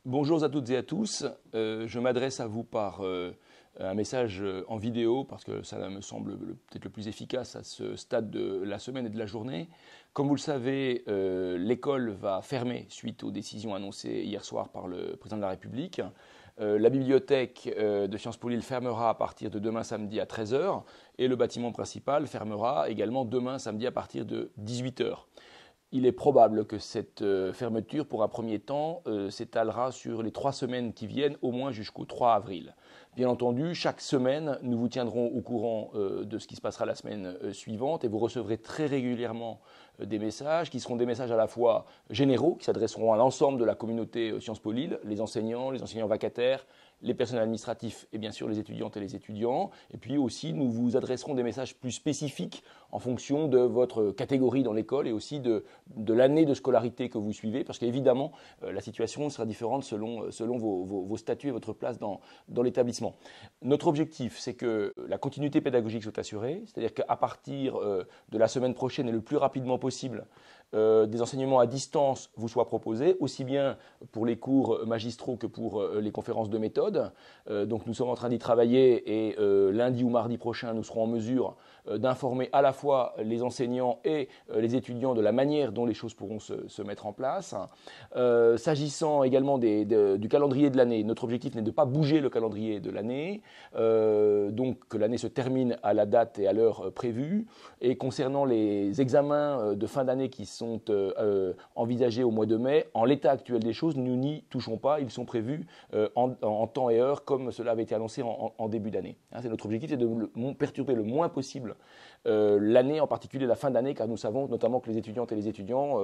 Bonjour à toutes et à tous. Je m'adresse à vous par un message en vidéo parce que ça me semble peut-être le plus efficace à ce stade de la semaine et de la journée. Comme vous le savez, l'école va fermer suite aux décisions annoncées hier soir par le président de la République. La bibliothèque de Sciences Po Lille fermera à partir de demain samedi à 13 h et le bâtiment principal fermera également demain samedi à partir de 18 h. Il est probable que cette fermeture, pour un premier temps, s'étalera sur les 3 semaines qui viennent, au moins jusqu'au 3 avril. Bien entendu, chaque semaine, nous vous tiendrons au courant de ce qui se passera la semaine suivante et vous recevrez très régulièrement des messages qui seront des messages à la fois généraux, qui s'adresseront à l'ensemble de la communauté Sciences Po Lille, les enseignants vacataires, les personnels administratifs et bien sûr les étudiantes et les étudiants. Et puis aussi, nous vous adresserons des messages plus spécifiques en fonction de votre catégorie dans l'école et aussi de l'année de scolarité que vous suivez, parce qu'évidemment, la situation sera différente selon vos statuts et votre place dans l'établissement. Notre objectif, c'est que la continuité pédagogique soit assurée, c'est-à-dire qu'à partir de la semaine prochaine et le plus rapidement possible, des enseignements à distance vous soient proposés, aussi bien pour les cours magistraux que pour les conférences de méthode. Donc nous sommes en train d'y travailler et lundi ou mardi prochain, nous serons en mesure d'informer à la fois les enseignants et les étudiants de la manière dont les choses pourront se mettre en place. S'agissant également du calendrier de l'année, notre objectif n'est de ne pas bouger le calendrier de l'année, donc que l'année se termine à la date et à l'heure prévue. Et concernant les examens de fin d'année qui sont envisagés au mois de mai, en l'état actuel des choses, nous n'y touchons pas. Ils sont prévus en temps et heure comme cela avait été annoncé en début d'année. C'est notre objectif, c'est de perturber le moins possible l'année, en particulier la fin d'année, car nous savons notamment que les étudiantes et les étudiants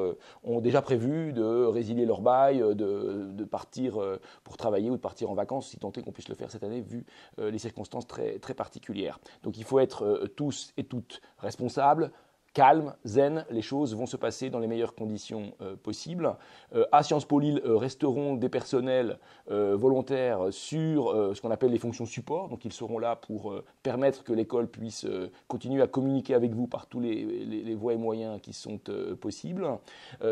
ont déjà prévu de résilier leur bail, de partir pour travailler ou de partir en vacances, si tant est qu'on puisse le faire cette année, vu les circonstances très, très particulières. Donc il faut être tous et toutes responsables, calme, zen, les choses vont se passer dans les meilleures conditions possibles. À Sciences Po Lille resteront des personnels volontaires sur ce qu'on appelle les fonctions support, donc ils seront là pour permettre que l'école puisse continuer à communiquer avec vous par tous les voies et moyens qui sont possibles.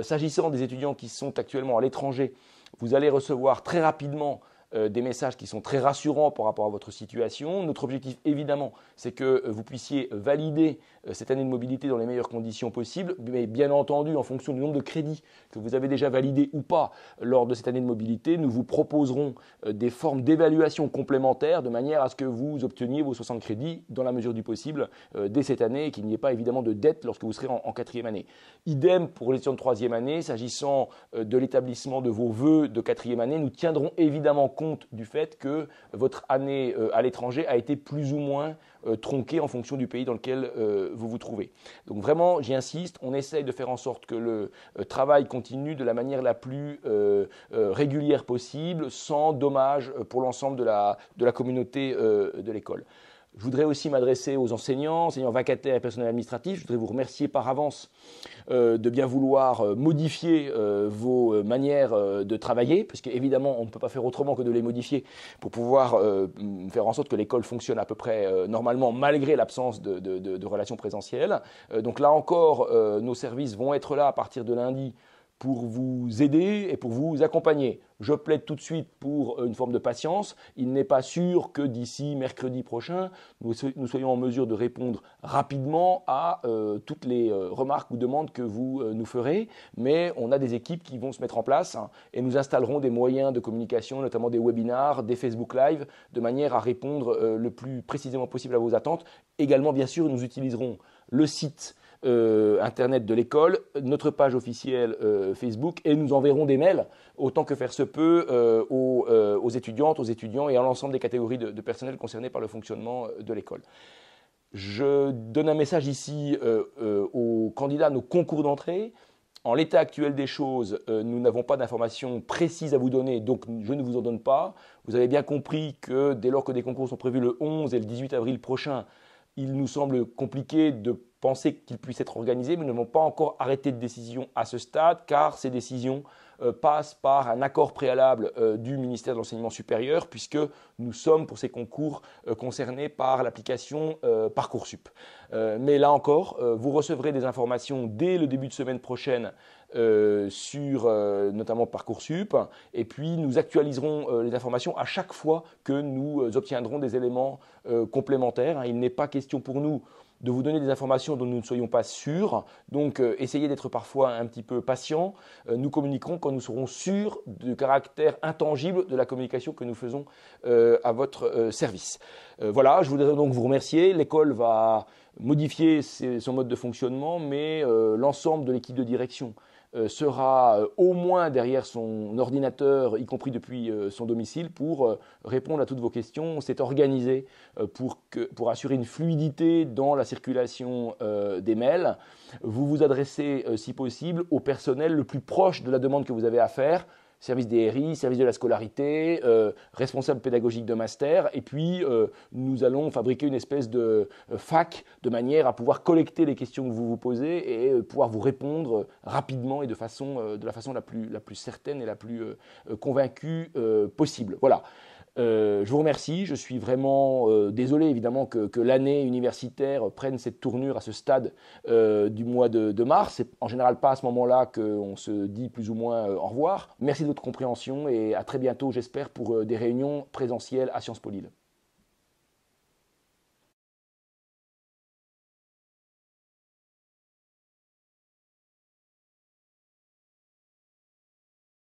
S'agissant des étudiants qui sont actuellement à l'étranger, vous allez recevoir très rapidement des messages qui sont très rassurants par rapport à votre situation. Notre objectif, évidemment, c'est que vous puissiez valider cette année de mobilité dans les meilleures conditions possibles, mais bien entendu, en fonction du nombre de crédits que vous avez déjà validés ou pas lors de cette année de mobilité, nous vous proposerons des formes d'évaluation complémentaires de manière à ce que vous obteniez vos 60 crédits dans la mesure du possible dès cette année et qu'il n'y ait pas évidemment de dette lorsque vous serez en quatrième année. Idem pour les étudiants de troisième année, s'agissant de l'établissement de vos vœux de quatrième année, nous tiendrons évidemment compte du fait que votre année à l'étranger a été plus ou moins tronquée en fonction du pays dans lequel vous vous trouvez. Donc vraiment, j'y insiste, on essaye de faire en sorte que le travail continue de la manière la plus régulière possible, sans dommage pour l'ensemble de la communauté de l'école. Je voudrais aussi m'adresser aux enseignants vacataires et personnels administratifs. Je voudrais vous remercier par avance de bien vouloir modifier vos manières de travailler, parce qu'évidemment, on ne peut pas faire autrement que de les modifier pour pouvoir faire en sorte que l'école fonctionne à peu près normalement, malgré l'absence de relations présentielles. Donc là encore, nos services vont être là à partir de lundi pour vous aider et pour vous accompagner. Je plaide tout de suite pour une forme de patience. Il n'est pas sûr que d'ici mercredi prochain, nous soyons en mesure de répondre rapidement à toutes les remarques ou demandes que vous nous ferez, mais on a des équipes qui vont se mettre en place et nous installerons des moyens de communication, notamment des webinars, des Facebook Live, de manière à répondre le plus précisément possible à vos attentes. Également, bien sûr, nous utiliserons le site internet de l'école, notre page officielle Facebook, et nous enverrons des mails autant que faire se peut aux étudiantes, aux étudiants et à l'ensemble des catégories de personnel concernés par le fonctionnement de l'école. Je donne un message ici aux candidats à nos concours d'entrée. En l'état actuel des choses, nous n'avons pas d'informations précises à vous donner, donc je ne vous en donne pas. Vous avez bien compris que dès lors que des concours sont prévus le 11 et le 18 avril prochain, il nous semble compliqué de penser qu'il puisse être organisé, mais nous n'avons pas encore arrêté de décision à ce stade, car ces décisions passent par un accord préalable du ministère de l'Enseignement supérieur, puisque nous sommes pour ces concours concernés par l'application Parcoursup. Mais là encore, vous recevrez des informations dès le début de semaine prochaine sur notamment Parcoursup, et puis nous actualiserons les informations à chaque fois que nous obtiendrons des éléments complémentaires. Il n'est pas question pour nous de vous donner des informations dont nous ne soyons pas sûrs. Donc, essayez d'être parfois un petit peu patient. Nous communiquerons quand nous serons sûrs du caractère intangible de la communication que nous faisons à votre service. Voilà, je voudrais donc vous remercier. L'école va modifier son mode de fonctionnement, mais l'ensemble de l'équipe de direction sera au moins derrière son ordinateur, y compris depuis son domicile, pour répondre à toutes vos questions. On s'est organisé pour assurer une fluidité dans la circulation des mails. Vous vous adressez, si possible, au personnel le plus proche de la demande que vous avez à faire, service des RI, service de la scolarité, responsable pédagogique de master, et puis nous allons fabriquer une espèce de fac de manière à pouvoir collecter les questions que vous vous posez et pouvoir vous répondre rapidement et de la façon la plus certaine et la plus convaincue possible. Voilà. Je vous remercie, je suis vraiment désolé évidemment que l'année universitaire prenne cette tournure à ce stade du mois de mars. C'est en général pas à ce moment-là qu'on se dit plus ou moins au revoir. Merci de votre compréhension et à très bientôt j'espère pour des réunions présentielles à Sciences Po Lille.